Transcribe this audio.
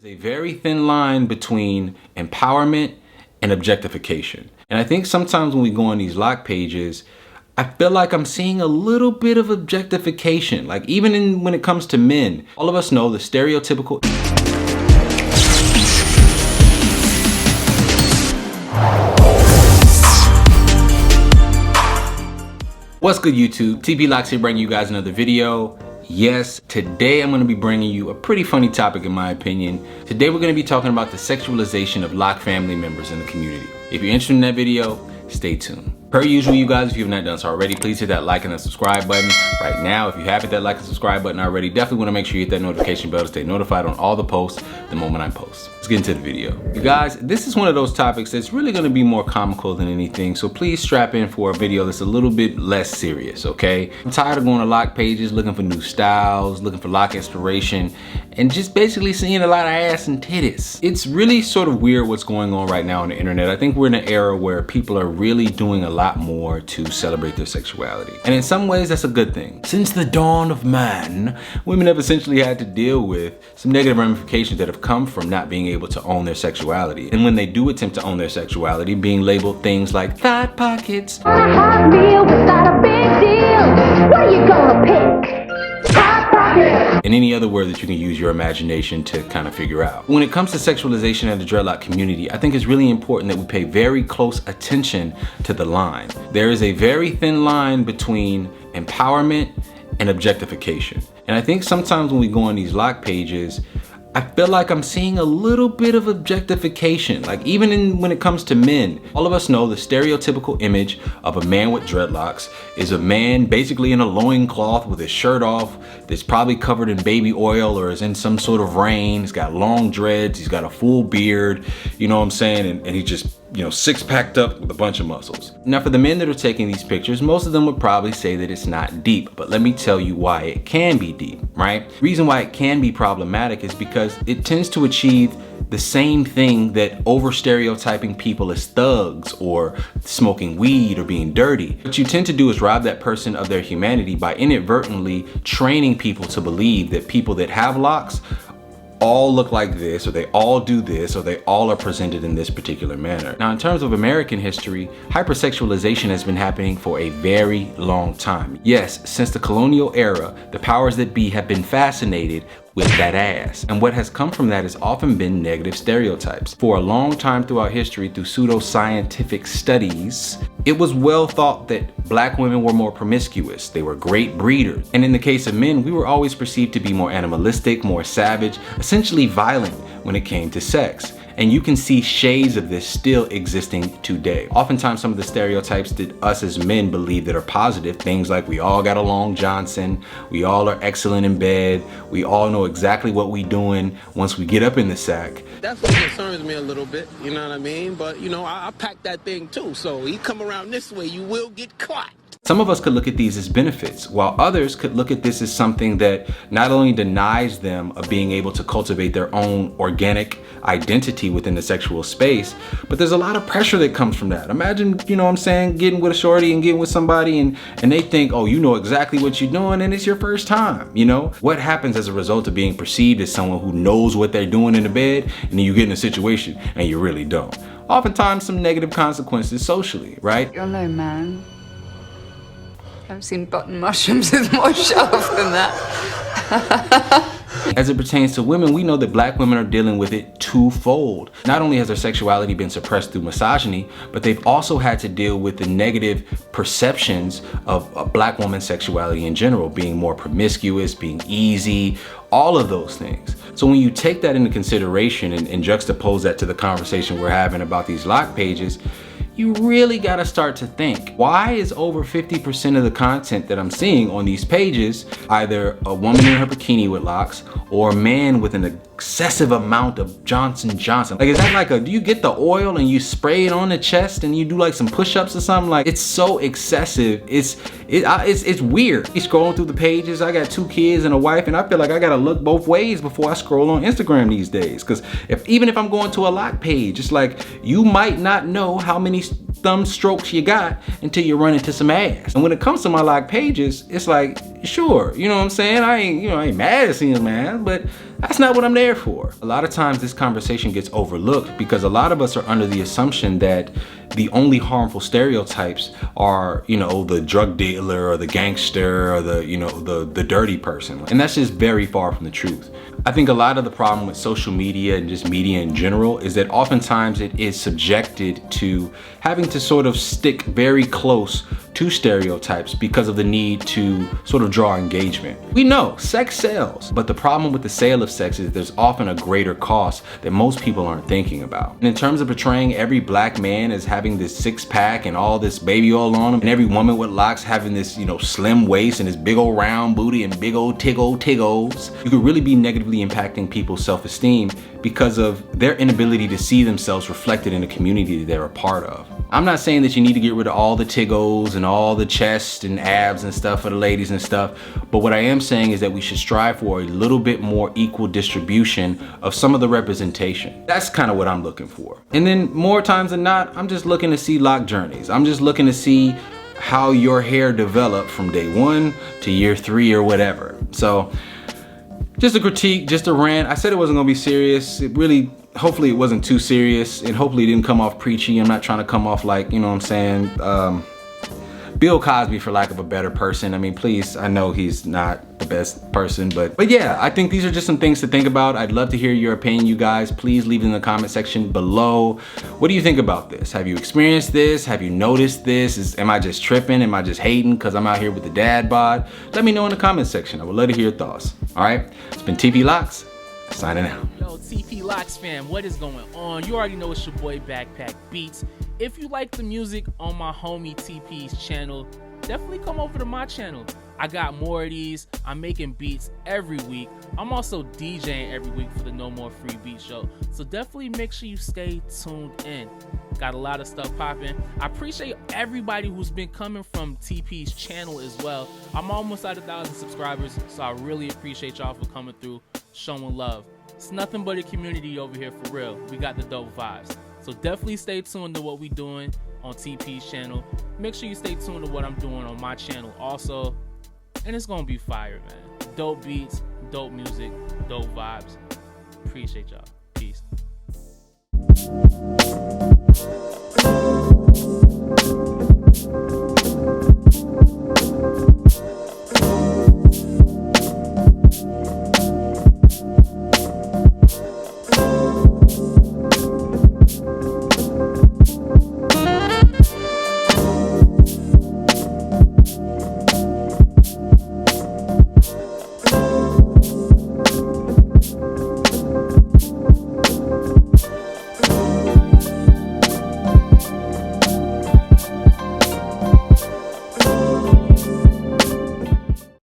There's a very thin line between empowerment and objectification. And I think sometimes when we go on these lock pages, I feel like I'm seeing a little bit of objectification. Like even when it comes to men, all of us know the stereotypical. What's good, YouTube? TP Locks here, bringing you guys another video. Yes, today I'm going to be bringing you a pretty funny topic in my opinion. Today we're going to be talking about the sexualization of lock family members in the community. If you're interested in that video, stay tuned. Per usual, you guys, if you have not done so already, please hit that like and that subscribe button right now. If you haven't hit that like and subscribe button already, definitely want to make sure you hit that notification bell to stay notified on all the posts the moment I post. Let's get into the video. You guys, this is one of those topics that's really going to be more comical than anything, so please strap in for a video that's a little bit less serious, okay? I'm tired of going to lock pages, looking for new styles, looking for lock inspiration, and just basically seeing a lot of ass and titties. It's really sort of weird what's going on right now on the internet. I think we're in an era where people are really doing a lot more to celebrate their sexuality. And in some ways, that's a good thing. Since the dawn of man, women have essentially had to deal with some negative ramifications that have come from not being able to own their sexuality. And when they do attempt to own their sexuality, being labeled things like thought pockets. A hot meal without a big deal. What are you gonna pick? Hot pockets. And any other word that you can use your imagination to kind of figure out. When it comes to sexualization in the dreadlock community, I think it's really important that we pay very close attention to the line. There is a very thin line between empowerment and objectification. And I think sometimes when we go on these lock pages, I feel like I'm seeing a little bit of objectification. Like even when it comes to men, all of us know the stereotypical image of a man with dreadlocks is a man basically in a loincloth with his shirt off, that's probably covered in baby oil or is in some sort of rain. He's got long dreads, he's got a full beard, you know what I'm saying? And he just, you know, six-packed up with a bunch of muscles. Now for the men that are taking these pictures, most of them would probably say that it's not deep, but let me tell you why it can be deep, right? The reason why it can be problematic is because it tends to achieve the same thing that over stereotyping people as thugs or smoking weed or being dirty. What you tend to do is rob that person of their humanity by inadvertently training people to believe that people that have locks all look like this, or they all do this, or they all are presented in this particular manner. Now, in terms of American history, hypersexualization has been happening for a very long time. Yes, since the colonial era, the powers that be have been fascinated with that ass. And what has come from that has often been negative stereotypes. For a long time throughout history, through pseudo-scientific studies, it was well thought that black women were more promiscuous. They were great breeders. And in the case of men, we were always perceived to be more animalistic, more savage, essentially violent when it came to sex. And you can see shades of this still existing today. Oftentimes, some of the stereotypes that us as men believe that are positive, things like we all got along Johnson, we all are excellent in bed, we all know exactly what we doing once we get up in the sack. That's what concerns me a little bit, you know what I mean? But, you know, I pack that thing too, so you come around this way, you will get caught. Some of us could look at these as benefits, while others could look at this as something that not only denies them of being able to cultivate their own organic identity within the sexual space, but there's a lot of pressure that comes from that. Imagine, you know what I'm saying, getting with a shorty and getting with somebody and they think, oh, you know exactly what you're doing and it's your first time, you know? What happens as a result of being perceived as someone who knows what they're doing in the bed, and then you get in a situation and you really don't? Oftentimes some negative consequences socially, right? You're no man. I've seen button mushrooms with more shelf than that. As it pertains to women, we know that black women are dealing with it twofold. Not only has their sexuality been suppressed through misogyny, but they've also had to deal with the negative perceptions of a black woman's sexuality in general, being more promiscuous, being easy, all of those things. So when you take that into consideration and juxtapose that to the conversation we're having about these lock pages, you really gotta start to think, why is over 50% of the content that I'm seeing on these pages either a woman in her bikini with locks or a man with an excessive amount of Johnson Johnson? Like, is that like do you get the oil and you spray it on the chest and you do like some push-ups or something? Like, it's so excessive. It's weird. He's scrolling through the pages. I got 2 kids and a wife, and I feel like I gotta look both ways before I scroll on Instagram these days. Cause even if I'm going to a lock page, it's like, you might not know how many thumb strokes you got until you run into some ass. And when it comes to my lock pages, it's like, sure, you know what I'm saying? I ain't mad at seeing some ass, but That's not what I'm there for. A lot of times this conversation gets overlooked because a lot of us are under the assumption that the only harmful stereotypes are, you know, the drug dealer or the gangster or the, you know, the dirty person. And that's just very far from the truth. I think a lot of the problem with social media and just media in general is that oftentimes it is subjected to having to sort of stick very close to stereotypes because of the need to sort of draw engagement. We know sex sells, but the problem with the sale of sex is there's often a greater cost that most people aren't thinking about. And in terms of portraying every black man as having this six-pack and all this baby oil on him, and every woman with locks having this, you know, slim waist and this big old round booty and big old tiggles, you could really be negatively impacting people's self-esteem because of their inability to see themselves reflected in the community that they're a part of. I'm not saying that you need to get rid of all the tiggles and all the chest and abs and stuff for the ladies and stuff, but what I am saying is that we should strive for a little bit more equal distribution of some of the representation. That's kind of what I'm looking for. And then more times than not, I'm just looking to see lock journeys. I'm just looking to see how your hair developed from day 1 to year 3 or whatever. So just a critique, just a rant. I said it wasn't gonna be serious. It really, hopefully it wasn't too serious, and hopefully it didn't come off preachy. I'm not trying to come off like, you know what I'm saying, Bill Cosby, for lack of a better person. I mean, please, I know he's not the best person, but yeah, I think these are just some things to think about. I'd love to hear your opinion, you guys. Please leave it in the comment section below. What do you think about this? Have you experienced this? Have you noticed this? Am I just tripping? Am I just hating because I'm out here with the dad bod? Let me know in the comment section. I would love to hear your thoughts. All right, it's been TP Locks, signing out. Yo, TP Locks fam, what is going on? You already know it's your boy Backpack Beats. If you like the music on my homie TP's channel, definitely come over to my channel. I got more of these. I'm making beats every week. I'm also DJing every week for the No More Free Beat Show. So definitely make sure you stay tuned in. Got a lot of stuff popping. I appreciate everybody who's been coming from TP's channel as well. I'm almost at 1,000 subscribers, so I really appreciate y'all for coming through, showing love. It's nothing but a community over here for real. We got the dope vibes. So definitely stay tuned to what we doing on TP's channel. Make sure you stay tuned to what I'm doing on my channel also. And it's gonna be fire, man. Dope beats, dope music, dope vibes. Appreciate y'all. Peace.